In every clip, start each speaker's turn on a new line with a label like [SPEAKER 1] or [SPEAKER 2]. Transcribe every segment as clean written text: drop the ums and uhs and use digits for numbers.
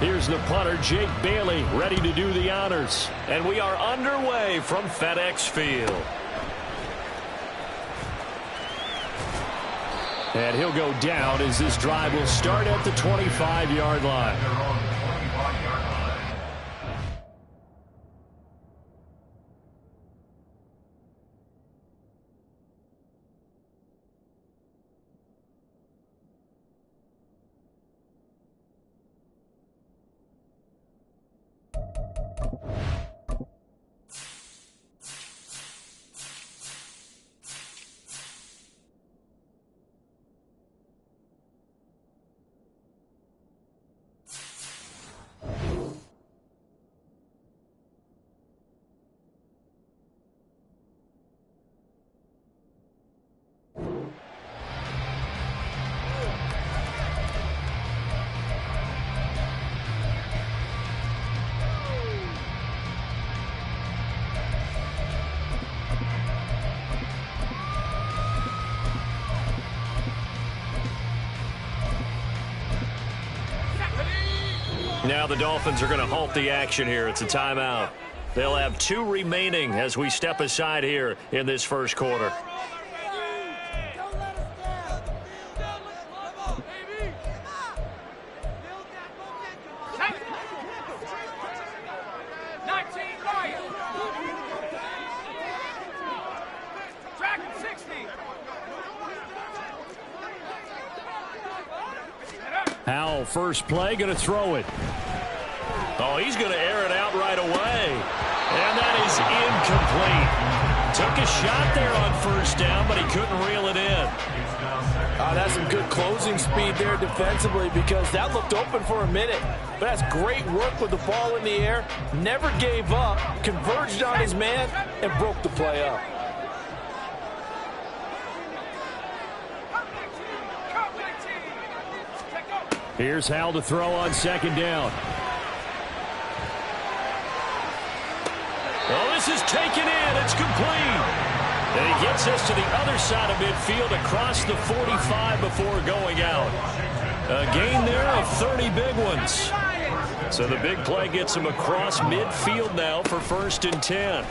[SPEAKER 1] Here's the punter, Jake Bailey, ready to do the honors. And we are underway from FedEx Field. And he'll go down as this drive will start at the 25-yard line. Now the Dolphins are going to halt the action here. It's a timeout. They'll have 2 remaining as we step aside here in this first quarter. Howell, first play, going to throw it. Oh, he's going to air it out right away. And that is incomplete. Took a shot there on first down, but he couldn't reel it in.
[SPEAKER 2] That's some good closing speed there defensively because that looked open for a minute. But that's great work with the ball in the air. Never gave up, converged on his man, and broke the play up.
[SPEAKER 1] Here's Howell to throw on second down. Oh, this is taken in. It's complete. And he gets us to the other side of midfield across the 45 before going out. A gain there of 30 big ones. So the big play gets him across midfield now for 1st and 10.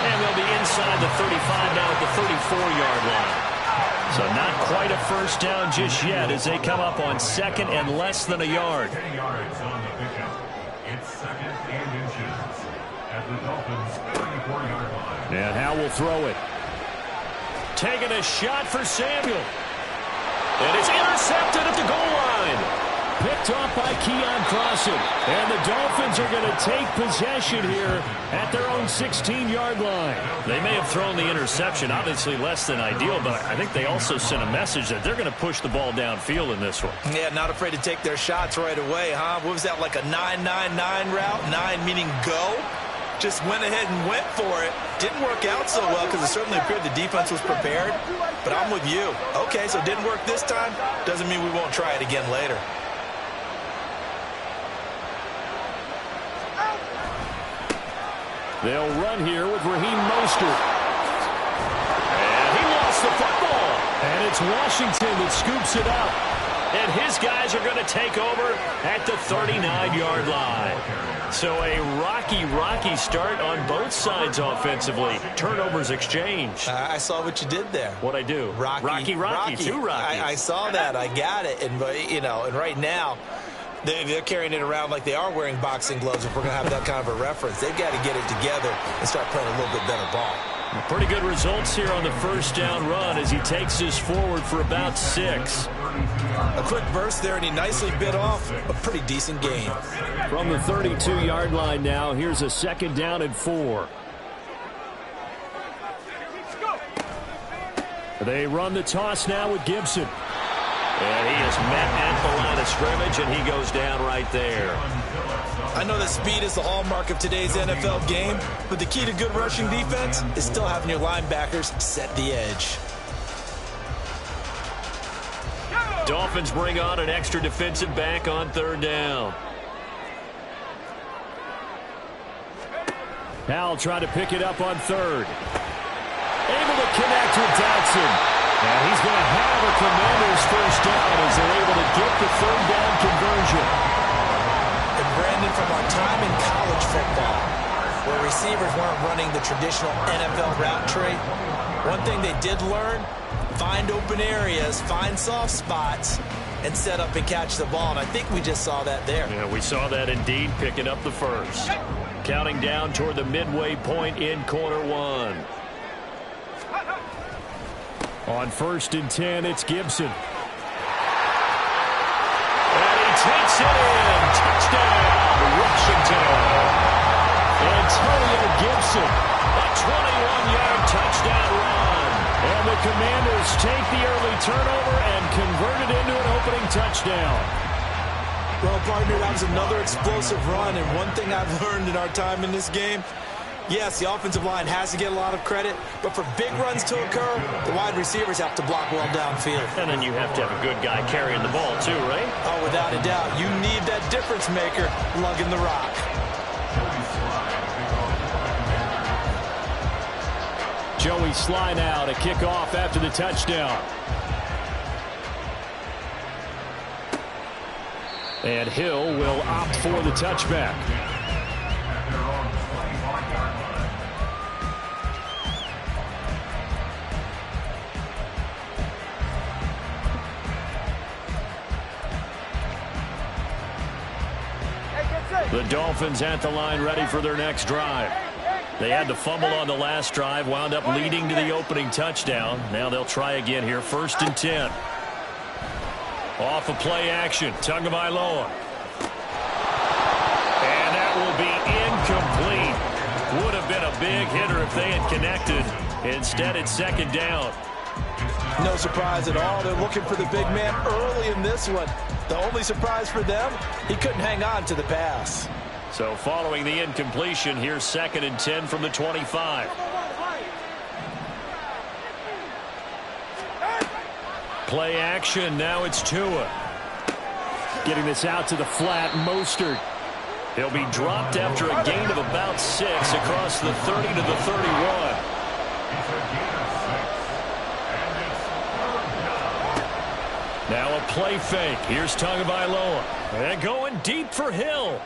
[SPEAKER 1] And they'll be inside the 35 now at the 34-yard line. So not quite a first down just yet as they come up on 2nd and less than a yard. And Howell will throw it. Taking a shot for Samuel. And it's intercepted at the goal line. Picked off by Keon Crossen. And the Dolphins are going to take possession here at their own 16-yard line. They may have thrown the interception, obviously less than ideal, but I think they also sent a message that they're going to push the ball downfield in this one.
[SPEAKER 2] Yeah, not afraid to take their shots right away, huh? What was that, like a 9-9-9 route? 9 meaning go? Just went ahead and went for it. Didn't work out so well because it certainly appeared the defense was prepared. But I'm with you. Okay, so it didn't work this time. Doesn't mean we won't try it again later.
[SPEAKER 1] They'll run here with Raheem Mostert. And he lost the football. And it's Washington that scoops it up. And his guys are going to take over at the 39-yard line. So a rocky start on both sides offensively. Turnovers exchanged.
[SPEAKER 2] I saw what you did there.
[SPEAKER 1] What'd I do? Rocky. Two Rockies.
[SPEAKER 2] I saw that. I got it. And, and right now, they're carrying it around like they are wearing boxing gloves if we're going to have that kind of a reference. They've got to get it together and start playing a little bit better ball.
[SPEAKER 1] Pretty good results here on the first down run as he takes this forward for about 6.
[SPEAKER 2] A quick burst there, and he nicely bit off a pretty decent gain.
[SPEAKER 1] From the 32-yard line now, here's a 2nd down and 4. They run the toss now with Gibson. And he is met at the line of scrimmage, and he goes down right there.
[SPEAKER 2] I know that speed is the hallmark of today's NFL game, but the key to good rushing defense is still having your linebackers set the edge.
[SPEAKER 1] Dolphins bring on an extra defensive back on 3rd down. Howell trying to pick it up on 3rd. Able to connect with Dotson. And he's going to have a Commanders first down as they're able to get the third down conversion.
[SPEAKER 2] And Brandon, from our time in college football, where receivers weren't running the traditional NFL route tree, one thing they did learn, find open areas, find soft spots, and set up and catch the ball. And I think we just saw that there.
[SPEAKER 1] Yeah, we saw that indeed, picking up the first. Counting down toward the midway point in quarter one. On 1st and 10, it's Gibson. And he takes it in. Touchdown, Washington. Antonio Gibson, a 21-yard touchdown run. And the Commanders take the early turnover and convert it into an opening touchdown.
[SPEAKER 2] Well, partner, that was another explosive run. And one thing I've learned in our time in this game, yes, the offensive line has to get a lot of credit, but for big runs to occur, the wide receivers have to block well downfield.
[SPEAKER 1] And then you have to have a good guy carrying the ball too, right?
[SPEAKER 2] Oh, without a doubt. You need that difference maker lugging the rock.
[SPEAKER 1] Joey Sly now to kick off after the touchdown. And Hill will opt for the touchback. The Dolphins at the line ready for their next drive. They had to fumble on the last drive, wound up leading to the opening touchdown. Now they'll try again here, 1st and 10. Off of play action, Tagovailoa. And that will be incomplete. Would have been a big hitter if they had connected. Instead, it's 2nd down.
[SPEAKER 2] No surprise at all. They're looking for the big man early in this one. The only surprise for them, he couldn't hang on to the pass.
[SPEAKER 1] So following the incompletion, here's 2nd and 10 from the 25. Play action, now it's Tua. Getting this out to the flat, Mostert. He'll be dropped after a gain of about 6 across the 30 to the 31. Now a play fake. Here's Tagovailoa. And going deep for Hill.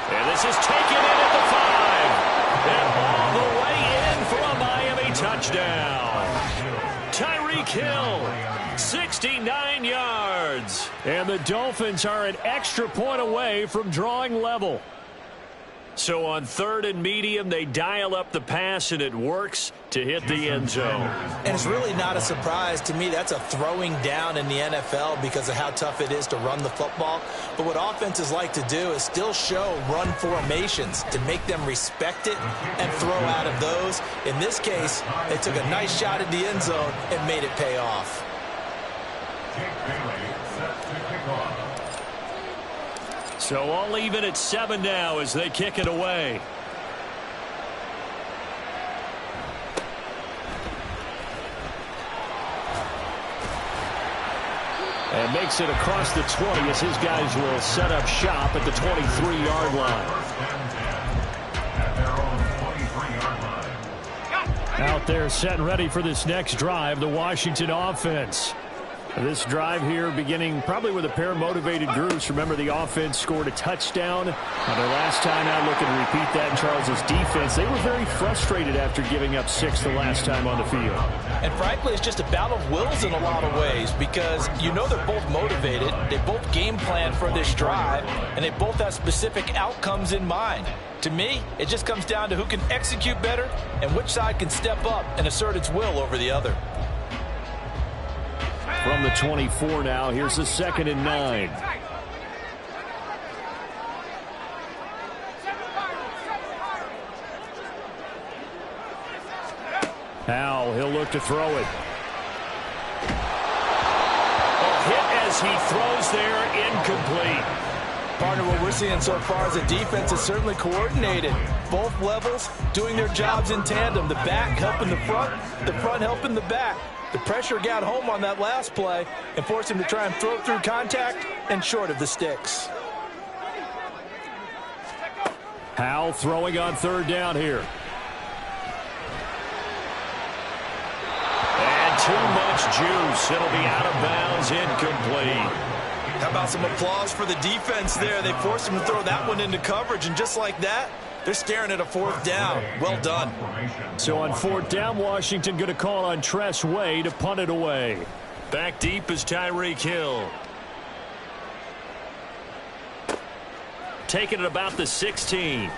[SPEAKER 1] And this is taken in at the 5. And all the way in for a Miami touchdown. Tyreek Hill, 69 yards. And the Dolphins are an extra point away from drawing level. So on 3rd and medium, they dial up the pass, and it works to hit the end zone.
[SPEAKER 2] And it's really not a surprise to me. That's a throwing down in the NFL because of how tough it is to run the football. But what offenses like to do is still show run formations to make them respect it and throw out of those. In this case, they took a nice shot at the end zone and made it pay off.
[SPEAKER 1] So all even at 7 now as they kick it away. And makes it across the 20 as his guys will set up shop at the 23-yard line. Out there set and ready for this next drive, the Washington offense. This drive here beginning probably with a pair of motivated groups. Remember, the offense scored a touchdown on their last time out. Looking to repeat that in Charles's defense. They were very frustrated after giving up 6 the last time on the field.
[SPEAKER 2] And frankly, it's just a battle of wills in a lot of ways because you know they're both motivated. They both game plan for this drive, and they both have specific outcomes in mind. To me, it just comes down to who can execute better and which side can step up and assert its will over the other.
[SPEAKER 1] From the 24 now, here's the 2nd and 9. Howell, he'll look to throw it. A hit as he throws there, incomplete.
[SPEAKER 2] Partner, what we're seeing so far is a defense is certainly coordinated. Both levels doing their jobs in tandem. The back helping the front helping the back. The pressure got home on that last play and forced him to try and throw through contact and short of the sticks.
[SPEAKER 1] Howell throwing on 3rd down here. too much juice. It'll be out of bounds, incomplete.
[SPEAKER 2] How about some applause for the defense there? They forced him to throw that one into coverage, and just like that, they're staring at a fourth down. Well done.
[SPEAKER 1] So on fourth down, Washington going to call on Tress Way to punt it away. Back deep is Tyreek Hill. Taking it about the 16.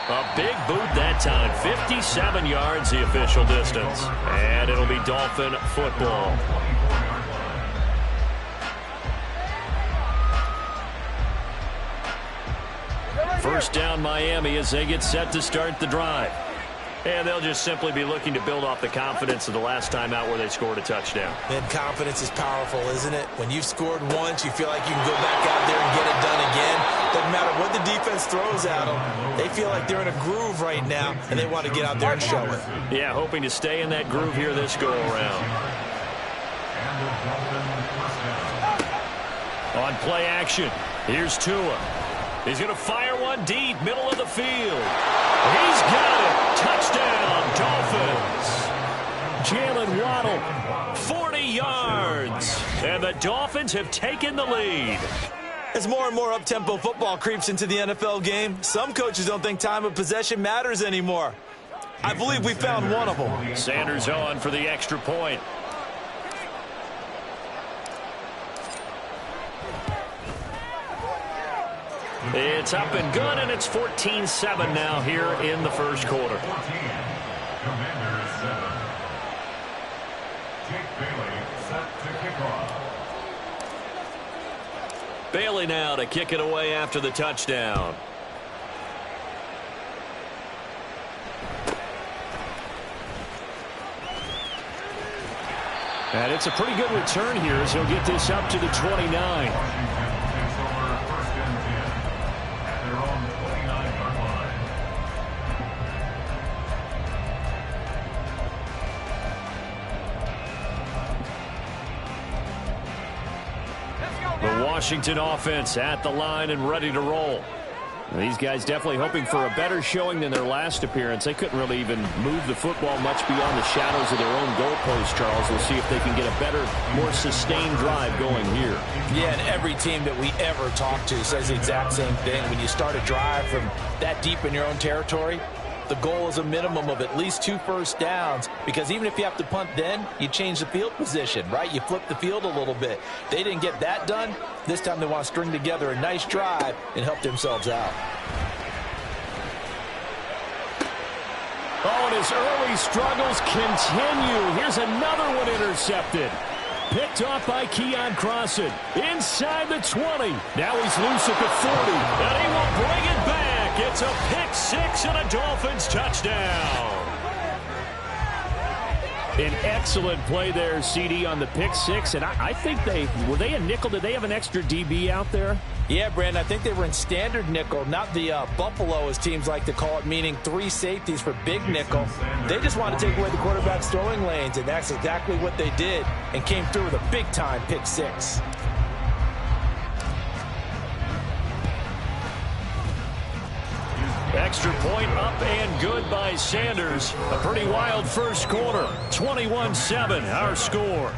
[SPEAKER 1] A big boot that time. 57 yards the official distance. And it'll be Dolphin football. First down Miami as they get set to start the drive. And they'll just simply be looking to build off the confidence of the last time out where they scored a touchdown.
[SPEAKER 2] And confidence is powerful, isn't it? When you've scored once, you feel like you can go back out there and get it done again. Doesn't matter what the defense throws at them. They feel like they're in a groove right now, and they want to get out there and show it.
[SPEAKER 1] Yeah, hoping to stay in that groove here this go-around. On play action, here's Tua. He's going to fire one deep, middle of the field. He's got it. Touchdown, Dolphins. Jalen Waddle, 40 yards. And the Dolphins have taken the lead.
[SPEAKER 2] As more and more up-tempo football creeps into the NFL game, some coaches don't think time of possession matters anymore. I believe we found one of them.
[SPEAKER 1] Sanders on for the extra point. It's up and good, and it's 14-7 now here in the first quarter. Bailey now to kick it away after the touchdown. And it's a pretty good return here as he'll get this up to the 29. Washington offense at the line and ready to roll. These guys definitely hoping for a better showing than their last appearance. They couldn't really even move the football much beyond the shadows of their own goalpost, Charles. We'll see if they can get a better, more sustained drive going here.
[SPEAKER 3] Yeah, and every team that we ever talk to says the exact same thing. When you start a drive from that deep in your own territory, the goal is a minimum of at least 2 first downs, because even if you have to punt then, you change the field position, right? You flip the field a little bit. They didn't get that done. This time they want to string together a nice drive and help themselves out.
[SPEAKER 1] Oh, and his early struggles continue. Here's another one intercepted. Picked off by Keon Crossan. Inside the 20. Now he's loose at the 40. And he will bring it back. It's a pick-6 and a Dolphins touchdown. An excellent play there, CD, on the pick-6. And I think were they a nickel? Did they have an extra DB out there?
[SPEAKER 3] Yeah, Brandon, I think they were in standard nickel, not the Buffalo, as teams like to call it, meaning 3 safeties for big nickel. They just want to take away the quarterback's throwing lanes, and that's exactly what they did, and came through with a big-time pick-6.
[SPEAKER 1] Extra point up and good by Sanders. A pretty wild first quarter. 21-7, our score.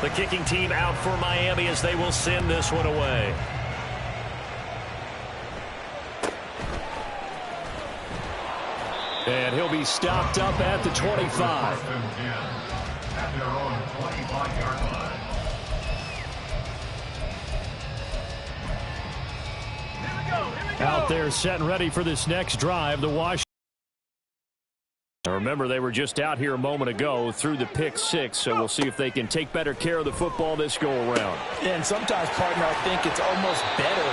[SPEAKER 1] The kicking team out for Miami as they will send this one away. And he'll be stopped up at the 25. Out there set and ready for this next drive, the Washington. Remember, they were just out here a moment ago through the pick-6, so we'll see if they can take better care of the football this go-around.
[SPEAKER 3] Yeah, and sometimes, partner, I think it's almost better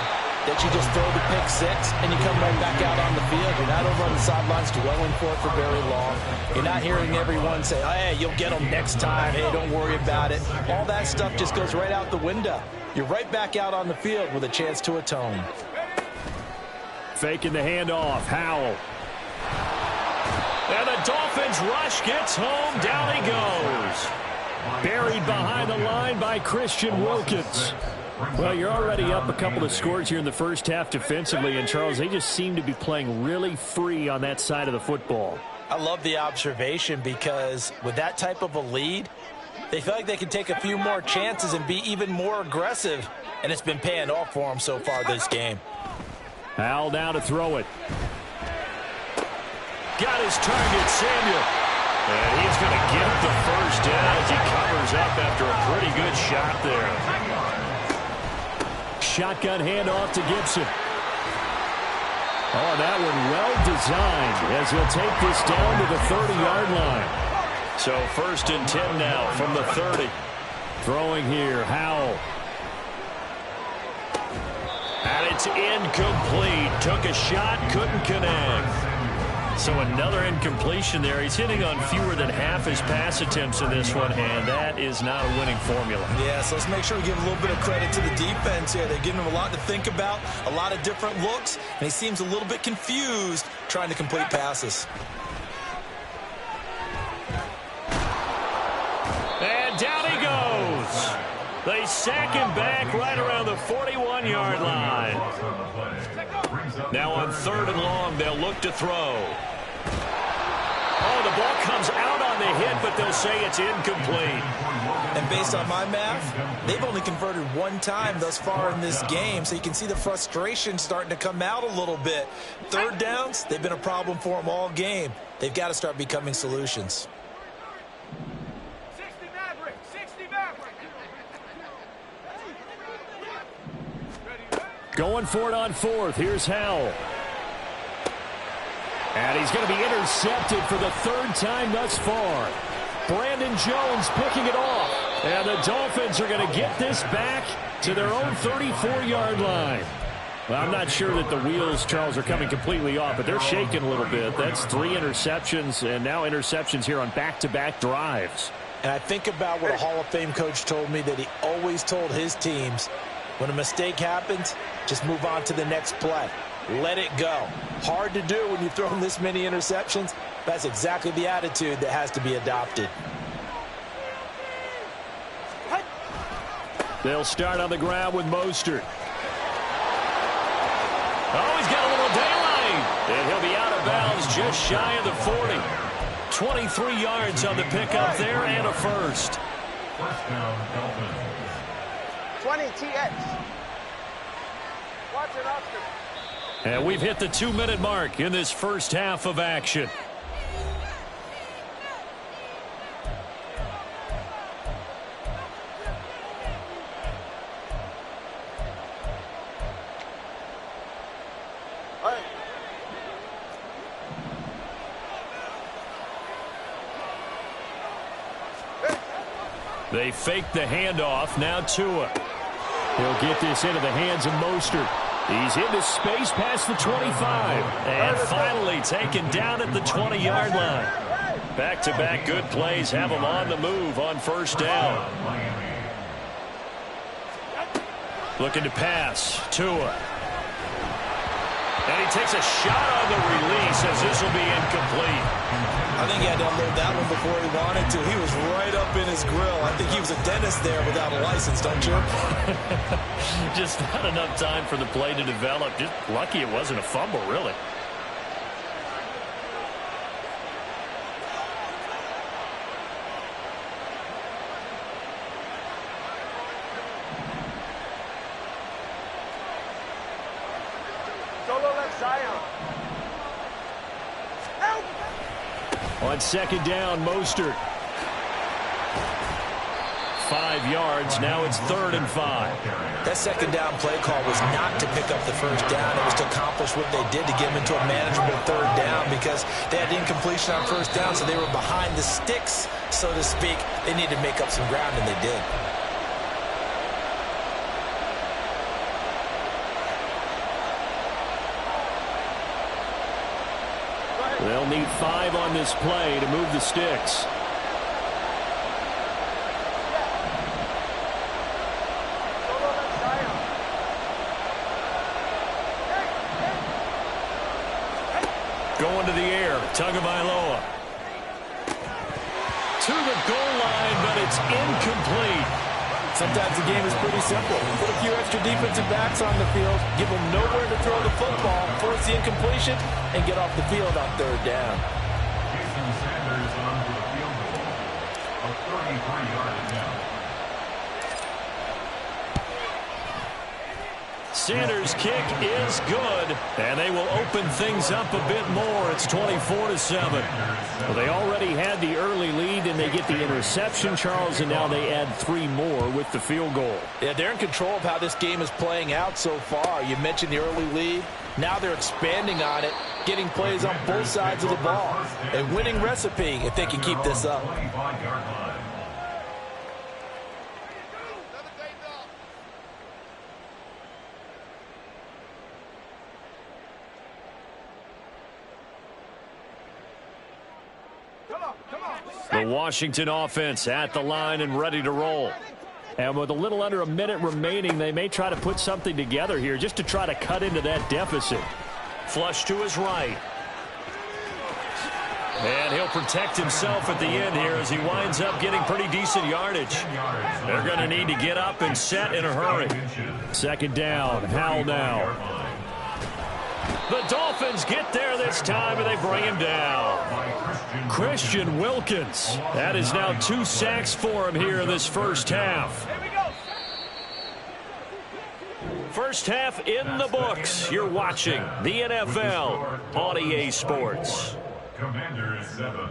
[SPEAKER 3] that you just throw the pick-6 and you come right back out on the field. You're not over on the sidelines dwelling for it for very long. You're not hearing everyone say, oh, hey, you'll get them next time. Hey, don't worry about it. All that stuff just goes right out the window. You're right back out on the field with a chance to atone.
[SPEAKER 1] Faking the handoff. Howell. And the Dolphins rush gets home. Down he goes. Buried behind the line by Christian Wilkins. Well, you're already up a couple of scores here in the first half defensively, and Charles, they just seem to be playing really free on that side of the football.
[SPEAKER 3] I love the observation because with that type of a lead, they feel like they can take a few more chances and be even more aggressive, and it's been paying off for them so far this game.
[SPEAKER 1] Howell now to throw it. Got his target, Samuel. And he's going to get the first down as he covers up after a pretty good shot there. Shotgun handoff to Gibson. Oh, that one well designed as he'll take this down to the 30-yard line. So 1st and 10 now from the 30. Throwing here, Howell. And it's incomplete. Took a shot, couldn't connect. So another incompletion there. He's hitting on fewer than half his pass attempts in this one, and that is not a winning formula.
[SPEAKER 2] Yeah, so let's make sure we give a little bit of credit to the defense here. They're giving him a lot to think about, a lot of different looks, and he seems a little bit confused trying to complete passes.
[SPEAKER 1] And down he goes. They sack him back right around the 41-yard line. Now on 3rd and long, they'll look to throw. Oh, the ball comes out on the hit, but they'll say it's incomplete.
[SPEAKER 2] And based on my math, they've only converted one time thus far in this game, so you can see the frustration starting to come out a little bit. 3rd downs, they've been a problem for them all game. They've got to start becoming solutions.
[SPEAKER 1] Going for it on 4th. Here's Howell. And he's going to be intercepted for the 3rd time thus far. Brandon Jones picking it off. And the Dolphins are going to get this back to their own 34-yard line. Well, I'm not sure that the wheels, Charles, are coming completely off, but they're shaking a little bit. That's 3 interceptions, and now interceptions here on back-to-back drives.
[SPEAKER 3] And I think about what a Hall of Fame coach told me that he always told his teams, when a mistake happens, just move on to the next play. Let it go. Hard to do when you've thrown this many interceptions. That's exactly the attitude that has to be adopted.
[SPEAKER 1] They'll start on the ground with Mostert. Oh, he's got a little daylight. And he'll be out of bounds just shy of the 40. 23 yards on the pickup there and a first.
[SPEAKER 4] 20 TX. Watch it, Oscar.
[SPEAKER 1] And we've hit the 2-minute mark in this first half of action. They fake the handoff. Now Tua. He'll get this into the hands of Mostert. He's into space past the 25. And finally taken down at the 20-yard line. Back-to-back good plays have him on the move on 1st down. Looking to pass. Tua. And he takes a shot on the release as this will be incomplete.
[SPEAKER 2] I think he had to unload that one before he wanted to. He was right up in his grill. I think he was a dentist there without a license, don't you?
[SPEAKER 1] Just not enough time for the play to develop. Just lucky it wasn't a fumble, really.
[SPEAKER 4] Solo left Zion. Help!
[SPEAKER 1] On 2nd down, Mostert. 5 yards. Now it's 3rd and 5.
[SPEAKER 2] That 2nd down play call was not to pick up the 1st down. It was to accomplish what they did to get them into a manageable 3rd down because they had incompletion on 1st down, so they were behind the sticks, so to speak. They needed to make up some ground, and they did.
[SPEAKER 1] They'll need 5 on this play to move the sticks. Going to the air, Tagovailoa. To the goal line, but it's incomplete.
[SPEAKER 3] Sometimes the game is pretty simple. Put a few extra defensive backs on the field, give them nowhere to throw the football, force the incompletion, and get off the field on third down.
[SPEAKER 5] Sanders on for the field goal of 33-yard attempt.
[SPEAKER 1] Sanders' kick is good, and they will open things up a bit more. It's 24-7. Well, they already had the early lead, and they get the interception, Charles, and now they add 3 more with the field goal.
[SPEAKER 3] Yeah, they're in control of how this game is playing out so far. You mentioned the early lead. Now they're expanding on it, getting plays on both sides of the ball. A winning recipe if they can keep this up.
[SPEAKER 1] The Washington offense at the line and ready to roll. And with a little under a minute remaining, they may try to put something together here just to try to cut into that deficit. Flush to his right. And he'll protect himself at the end here as he winds up getting pretty decent yardage. They're going to need to get up and set in a hurry. Second down, Howell now. The Dolphins get there this time, and they bring him down. Christian Wilkins. That is now 2 sacks for him here in this first half. First half in the books. You're watching the NFL on EA Sports.
[SPEAKER 5] Commanders 7.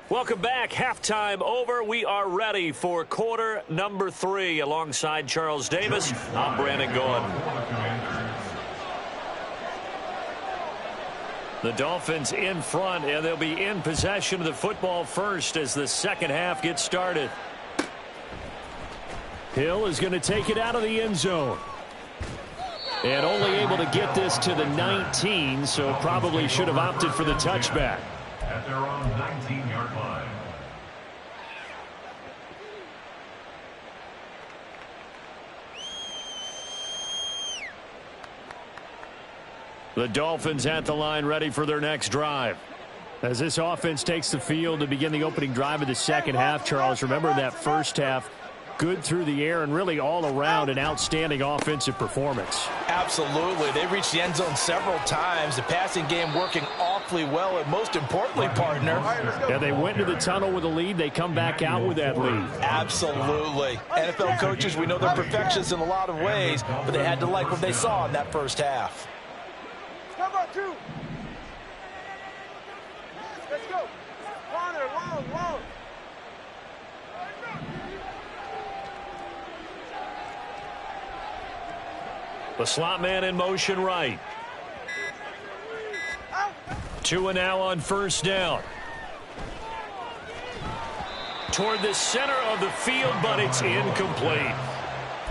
[SPEAKER 1] Welcome back. Halftime over. We are ready for quarter number 3. Alongside Charles Davis, I'm Brandon Gordon. The Dolphins in front, and they'll be in possession of the football first as the second half gets started. Hill is going to take it out of the end zone. And only able to get this to the 19, so probably should have opted for the touchback.
[SPEAKER 5] At their own 19-yard line.
[SPEAKER 1] The Dolphins at the line ready for their next drive. As this offense takes the field to begin the opening drive of the second half, Charles, remember that first half, good through the air and really all around an outstanding offensive performance.
[SPEAKER 3] Absolutely. They reached the end zone several times. The passing game working awfully well, and most importantly, partner.
[SPEAKER 1] Yeah, they went to the tunnel with a lead. They come back out with that lead.
[SPEAKER 3] Absolutely. NFL coaches, we know they're perfectionists in a lot of ways, but they had to like what they saw in that first half.
[SPEAKER 4] Cover 2. Let's go. Corner, long.
[SPEAKER 1] The slot man in motion right. Tua now on first down. Toward the center of the field, but it's incomplete.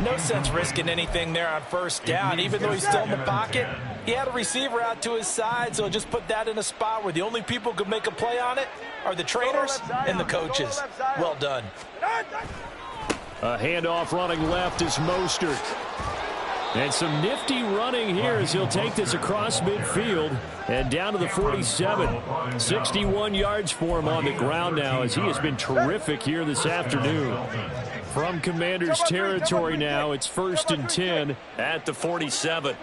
[SPEAKER 3] No sense risking anything there on first down. Even though he's still in the pocket, he had a receiver out to his side, so just put that in a spot where the only people who could make a play on it are the trainers and the coaches. Well done.
[SPEAKER 1] A handoff running left is Mostert. And some nifty running here as he'll take this across midfield and down to the 47. 61 yards for him on the ground now as he has been terrific here this afternoon. From Commanders territory now, it's 1st and 10 at the 47.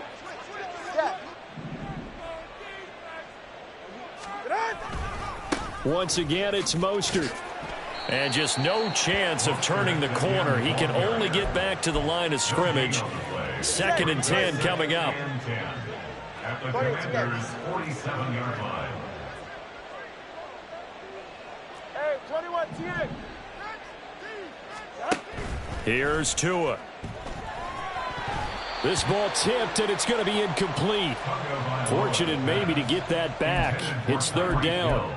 [SPEAKER 1] Once again, it's Mostert. And just no chance of turning the corner. He can only get back to the line of scrimmage. 2nd and 10 coming up.
[SPEAKER 5] At the Commanders' 47-yard line.
[SPEAKER 4] Hey, 21 TN.
[SPEAKER 1] Here's Tua. This ball tipped, and it's going to be incomplete. Fortunate maybe to get that back. It's third down.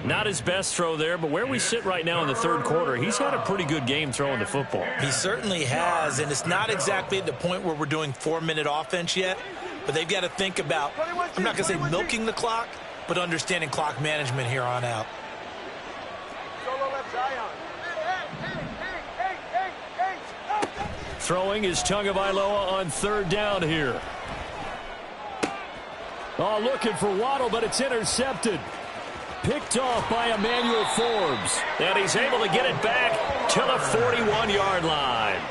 [SPEAKER 5] Not
[SPEAKER 1] his best throw there, but where we sit right now in the third quarter, he's had a pretty good game throwing the football.
[SPEAKER 3] He certainly has, and it's not exactly at the point where we're doing 4-minute offense yet, but they've got to think about, I'm not going to say milking the clock, but understanding clock management here on out.
[SPEAKER 1] Throwing is Tagovailoa on third down here. Oh, looking for Waddle, but it's intercepted. Picked off by Emmanuel Forbes. And he's able to get it back to the 41-yard line.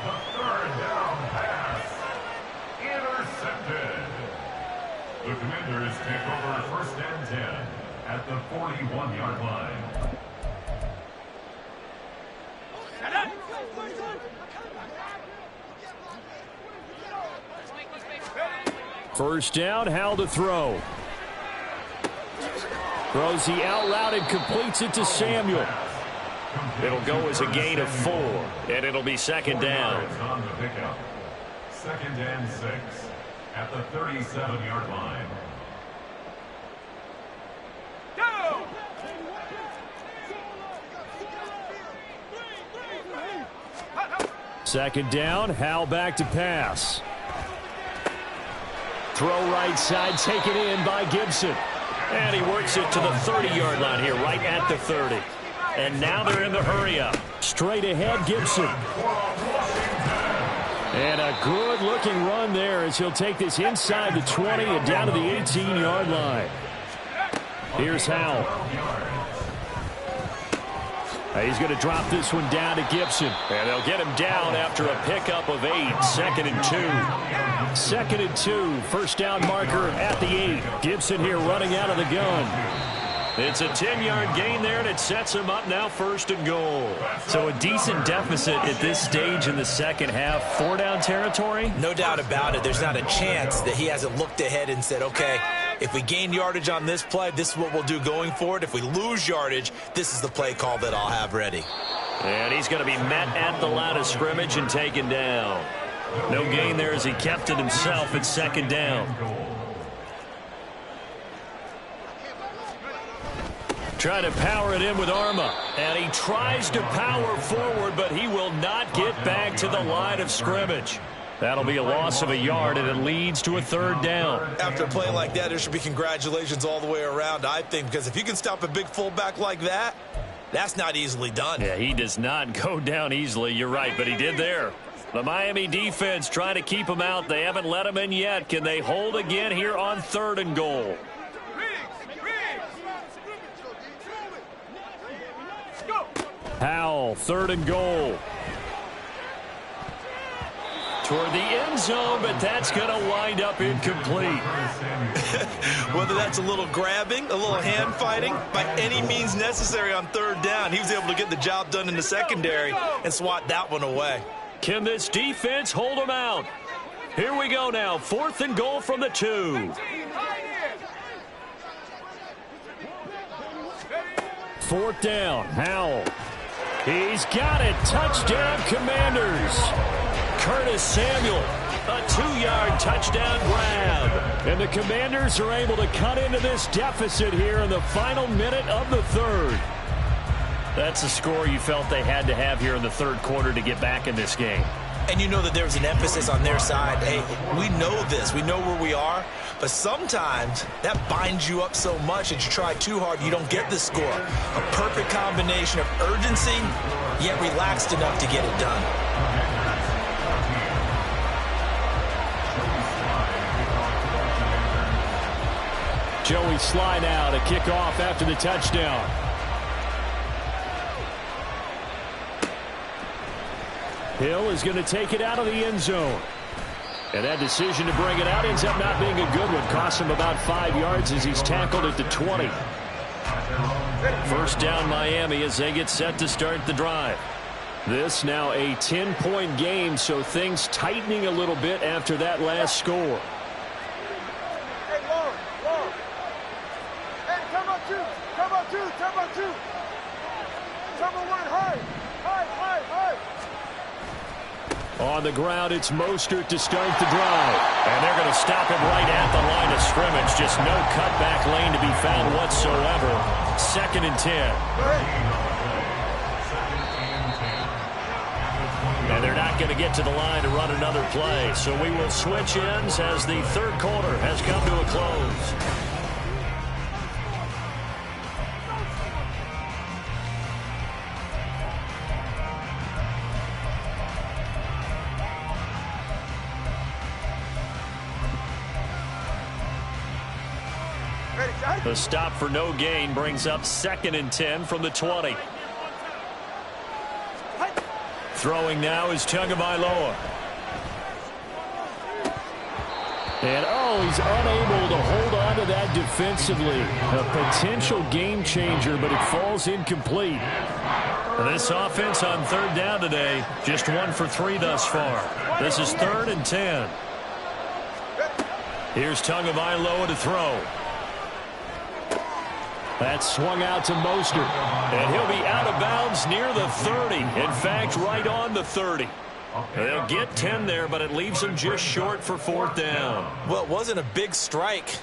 [SPEAKER 5] The third down pass. Intercepted. The Commanders take over first and 10 at the 41-yard line.
[SPEAKER 1] First down, Howell to throw. Throws the out route and completes it to Samuel. It'll go as a gain of 4, and it'll be second down.
[SPEAKER 5] On the pickup. Second and 6 at the 37-yard line.
[SPEAKER 1] Second down, Howell back to pass. Throw right side, taken in by Gibson. And he works it to the 30-yard line here, right at the 30. And now they're in the hurry-up. Straight ahead, Gibson. And a good-looking run there as he'll take this inside the 20 and down to the 18-yard line. Here's Howell. He's going to drop this one down to Gibson. And they'll get him down after a pickup of 8. 2nd and 2. 2nd and 2. First down marker at the 8. Gibson here running out of the gun. It's a 10-yard gain there, and it sets him up now 1st and goal.
[SPEAKER 6] So a decent deficit at this stage in the second half. 4-down territory?
[SPEAKER 3] No doubt about it. There's not a chance that he hasn't looked ahead and said, okay, if we gain yardage on this play, this is what we'll do going forward. If we lose yardage, this is the play call that I'll have ready.
[SPEAKER 1] And he's going to be met at the line of scrimmage and taken down. No gain there as he kept it himself at 2nd down. Trying to power it in with Arma. And he tries to power forward, but he will not get back to the line of scrimmage. That'll be a loss of a yard, and it leads to a 3rd down.
[SPEAKER 2] After a play like that, there should be congratulations all the way around, I think, because if you can stop a big fullback like that, that's not easily done.
[SPEAKER 1] Yeah, he does not go down easily. You're right, but he did there. The Miami defense trying to keep him out. They haven't let him in yet. Can they hold again here on 3rd and goal? Howell, 3rd and goal. Toward the end zone, but that's going to wind up incomplete.
[SPEAKER 2] Whether that's a little grabbing, a little hand fighting, by any means necessary on 3rd down, he was able to get the job done in the secondary and swat that one away.
[SPEAKER 1] Can this defense hold him out? Here we go now, 4th and goal from the 2. 4th down, Howell. He's got it. Touchdown, Commanders. Curtis Samuel, a 2-yard touchdown grab. And the Commanders are able to cut into this deficit here in the final minute of the 3rd. That's a score you felt they had to have here in the 3rd quarter to get back in this game.
[SPEAKER 3] And you know that there's an emphasis on their side. Hey, we know this. We know where we are. But sometimes that binds you up so much that you try too hard, you don't get the score. A perfect combination of urgency, yet relaxed enough to get it done.
[SPEAKER 1] Joey slide out, a kickoff after the touchdown. Hill is going to take it out of the end zone. And that decision to bring it out ends up not being a good one. Costs him about 5 yards as he's tackled at the 20. First down Miami as they get set to start the drive. This now a 10-point game, so things tightening a little bit after that last score.
[SPEAKER 4] Hey, long. Hey, come on, 2. Come on, 1, high.
[SPEAKER 1] On the ground, it's Mostert to start the drive. And they're going to stop him right at the line of scrimmage. Just no cutback lane to be found whatsoever. 2nd and 10. And they're not going to get to the line to run another play. So we will switch ends as the 3rd quarter has come to a close. The stop for no gain brings up 2nd and 10 from the 20. Throwing now is Tagovailoa. And, he's unable to hold on to that defensively. A potential game changer, but it falls incomplete. This offense on 3rd down today, just 1 for 3 thus far. This is 3rd and 10. Here's Tagovailoa to throw. That's swung out to Mostert. And he'll be out of bounds near the 30. In fact, right on the 30. They'll get 10 there, but it leaves them just short for 4th down.
[SPEAKER 2] Well, it wasn't a big strike,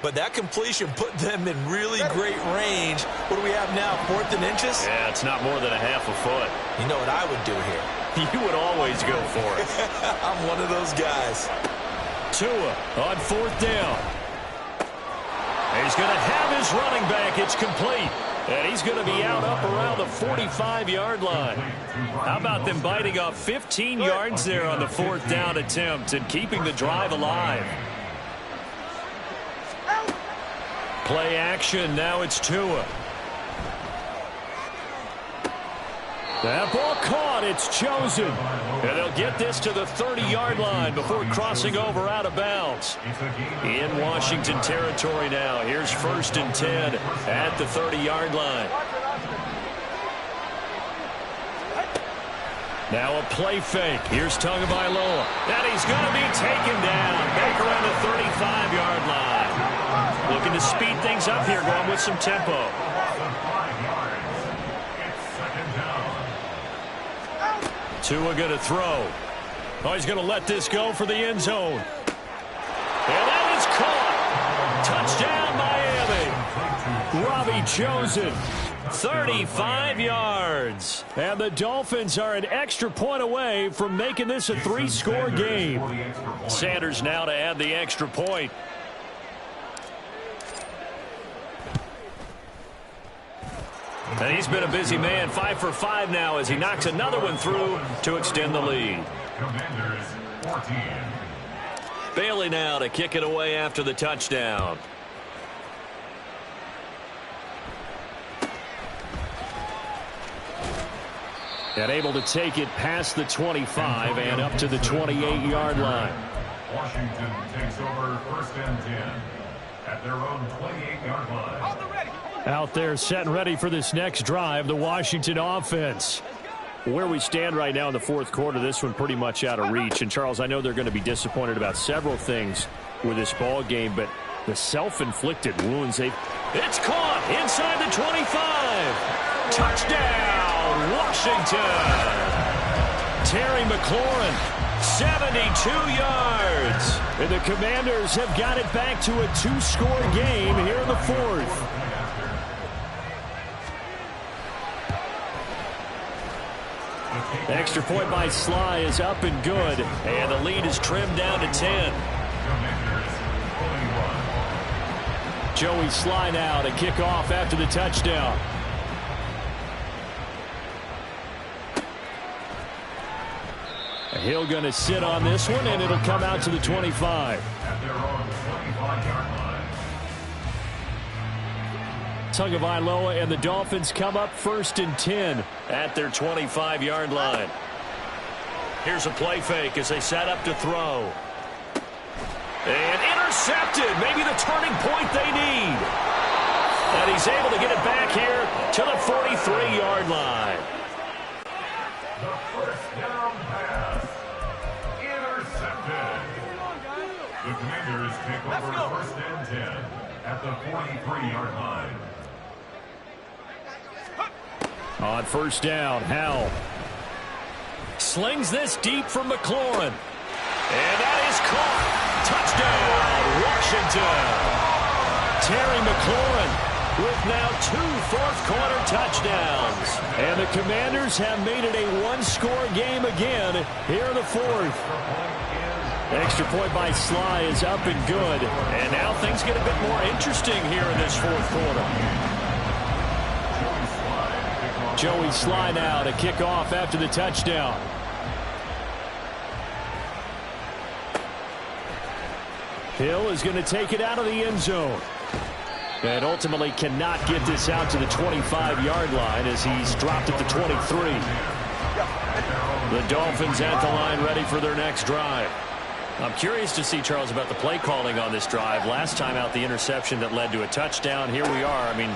[SPEAKER 2] but that completion put them in really great range. What do we have now, 4th and inches?
[SPEAKER 1] Yeah, it's not more than a half a foot.
[SPEAKER 2] You know what I would do here?
[SPEAKER 1] You would always go for it.
[SPEAKER 2] I'm one of those guys.
[SPEAKER 1] Tua on 4th down. He's going to have his running back. It's complete. And he's going to be out up around the 45-yard line. How about them biting off 15 yards there on the 4th down attempt and keeping the drive alive? Play action. Now it's Tua. That ball caught. It's chosen. And they'll get this to the 30-yard line before crossing over out of bounds. In Washington territory now. Here's 1st and 10 at the 30-yard line. Now a play fake. Here's Tagovailoa. And he's going to be taken down back around the 35-yard line. Looking to speed things up here, going with some tempo. Tua going to throw. He's going to let this go for the end zone. And that is caught. Touchdown, Miami. Robbie chosen. 35 yards. And the Dolphins are an extra point away from making this a 3-score game. Sanders now to add the extra point. And he's been a busy man, 5 for 5 now as he knocks another one through to extend the lead.
[SPEAKER 5] Commanders 14.
[SPEAKER 1] Bailey now to kick it away after the touchdown. And able to take it past the 25 and up to the 28-yard line.
[SPEAKER 5] Washington takes over 1st and 10 at their own 28-yard line.
[SPEAKER 1] Out there set and ready for this next drive, the Washington offense. Where we stand right now in the 4th quarter, this one pretty much out of reach. And, Charles, I know they're going to be disappointed about several things with this ball game, but the self-inflicted wounds. It's caught inside the 25. Touchdown, Washington. Terry McLaurin, 72 yards. And the Commanders have got it back to a 2-score game here in the 4th. Extra point by Sly is up and good. And the lead is trimmed down to 10. Joey Sly now to kick off after the touchdown. Hill going to sit on this one, and it'll come out to the 25. Tagovailoa and the Dolphins come up 1st and 10 at their 25-yard line. Here's a play fake as they set up to throw. And intercepted. Maybe the turning point they need. And he's able to get it back here to the 43-yard line.
[SPEAKER 5] The 1st down pass. Intercepted. The Commanders take over 1st and 10 at the 43-yard line.
[SPEAKER 1] On 1st down, Howell. Slings this deep for McLaurin. And that is caught. Touchdown, Washington. Terry McLaurin with now 2 fourth-quarter touchdowns. And the Commanders have made it a one-score game again here in the fourth. Extra point by Sly is up and good. And now things get a bit more interesting here in this fourth quarter. Joey Sly now to kick off after the touchdown. Hill is going to take it out of the end zone. And ultimately cannot get this out to the 25-yard line as he's dropped at the 23. The Dolphins at the line ready for their next drive. I'm curious to see, Charles, about the play calling on this drive. Last time out, the interception that led to a touchdown. Here we are. I mean,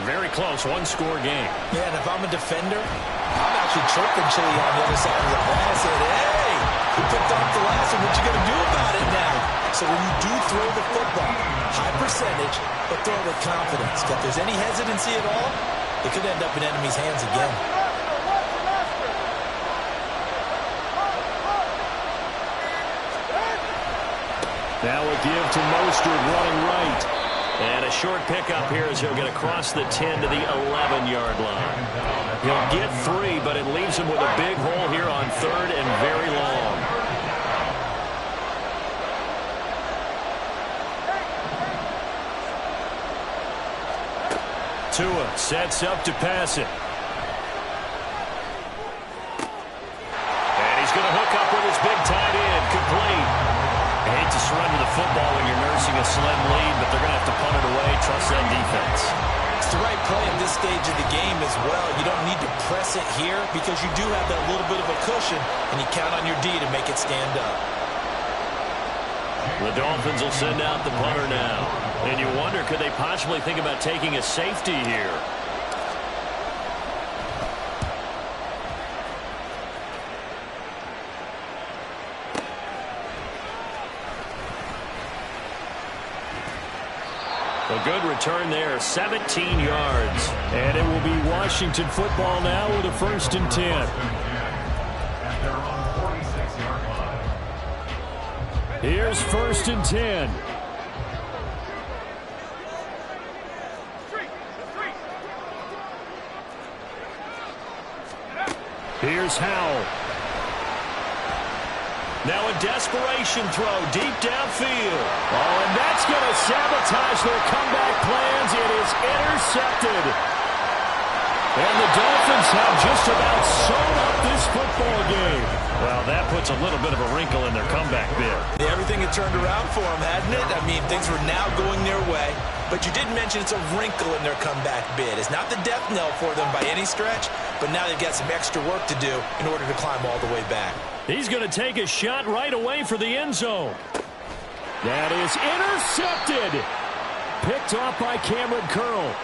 [SPEAKER 1] very close, one-score game.
[SPEAKER 2] Yeah, and if I'm a defender, I'm actually chirping Chili on the other side of the ball. I said, hey, you picked off the last one. What you going to do about it now? So when you do throw the football, high percentage, but throw it with confidence. If there's any hesitancy at all, it could end up in enemy's hands again.
[SPEAKER 1] Now a give to Mostert running right. And a short pickup here as he'll get across the 10 to the 11-yard line. He'll get 3, but it leaves him with a big hole here on 3rd and very long. Tua sets up to pass it. And he's going to hook up with his big tight end. Complete. I hate to surrender the football when you're nursing a slim lead, but they're going to have to punt it away. Trust that defense.
[SPEAKER 2] It's the right play at this stage of the game as well. You don't need to press it here because you do have that little bit of a cushion, and you count on your D to make it stand up.
[SPEAKER 1] The Dolphins will send out the punter now. And you wonder, could they possibly think about taking a safety here? A good return there, 17 yards. And it will be Washington football now with a 1st and 10.
[SPEAKER 5] At their own 46-yard line.
[SPEAKER 1] Here's 1st and 10. Here's Howell. Now a desperation throw deep downfield. Oh, and that's going to sabotage their comeback plans. It is intercepted. And the Dolphins have just about sewn up this football game. Well, that puts a little bit of a wrinkle in their comeback bid.
[SPEAKER 2] Everything had turned around for them, hadn't it? I mean, things were now going their way. But you did mention it's a wrinkle in their comeback bid. It's not the death knell for them by any stretch, but now they've got some extra work to do in order to climb all the way back.
[SPEAKER 1] He's going to take a shot right away for the end zone. That is intercepted. Picked off by Cameron Curl.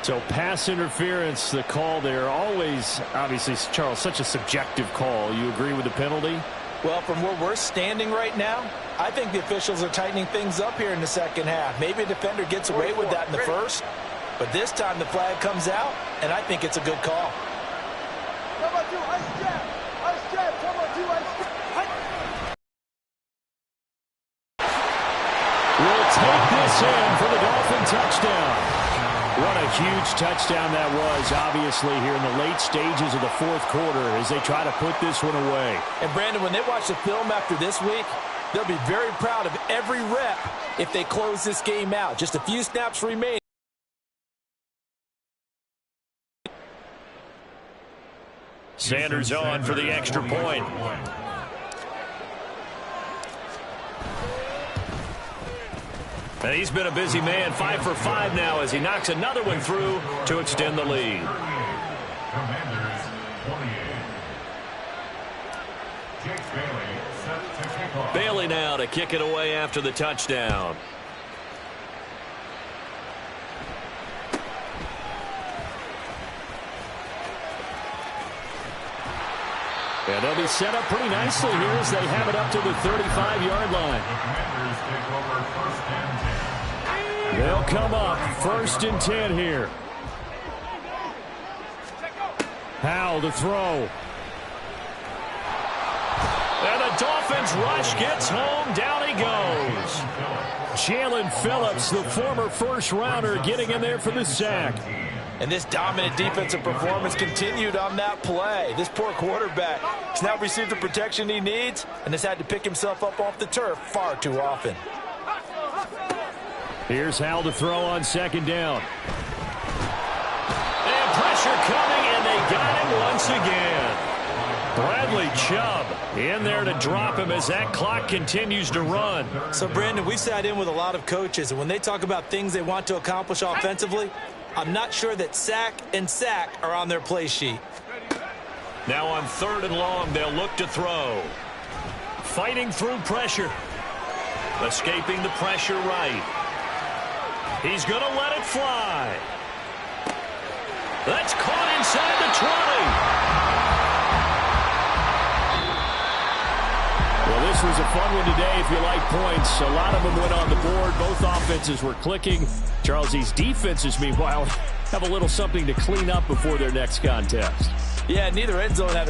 [SPEAKER 1] So pass interference, the call there. Always, obviously, Charles, such a subjective call. You agree with the penalty?
[SPEAKER 3] Well, from where we're standing right now, I think the officials are tightening things up here in the second half. Maybe a defender gets away with that in the first, but this time the flag comes out, and I think it's a good call.
[SPEAKER 1] Will take this in for the Dolphin touchdown. What a huge touchdown that was, obviously, here in the late stages of the fourth quarter as they try to put this one away.
[SPEAKER 3] And, Brandon, when they watch the film after this week, they'll be very proud of every rep if they close this game out. Just a few snaps remain.
[SPEAKER 1] Sanders on for the extra point. And he's been a busy man, 5 for 5 now as he knocks another one through to extend the lead.
[SPEAKER 5] Commanders 28. Jake Bailey set to kick off.
[SPEAKER 1] Bailey now to kick it away after the touchdown. And they'll be set up pretty nicely here as they have it up to the 35-yard line.
[SPEAKER 5] The Commanders take over 1st and 10.
[SPEAKER 1] They'll come up 1st and 10 here. Howell to throw. And the Dolphins rush gets home. Down he goes. Jalen Phillips, the former first-rounder, getting in there for the sack.
[SPEAKER 3] And this dominant defensive performance continued on that play. This poor quarterback has now received the protection he needs and has had to pick himself up off the turf far too often.
[SPEAKER 1] Here's Howell to throw on second down. And pressure coming, and they got him once again. Bradley Chubb in there to drop him as that clock continues to run.
[SPEAKER 3] So, Brandon, we sat in with a lot of coaches, and when they talk about things they want to accomplish offensively, I'm not sure that sack and sack are on their play sheet.
[SPEAKER 1] Now on 3rd and long, they'll look to throw. Fighting through pressure. Escaping the pressure right. He's going to let it fly. That's caught inside the 20. Well, this was a fun one today if you like points. A lot of them went on the board. Both offenses were clicking. Charles, these defenses, meanwhile, have a little something to clean up before their next contest.
[SPEAKER 3] Yeah, neither end zone had a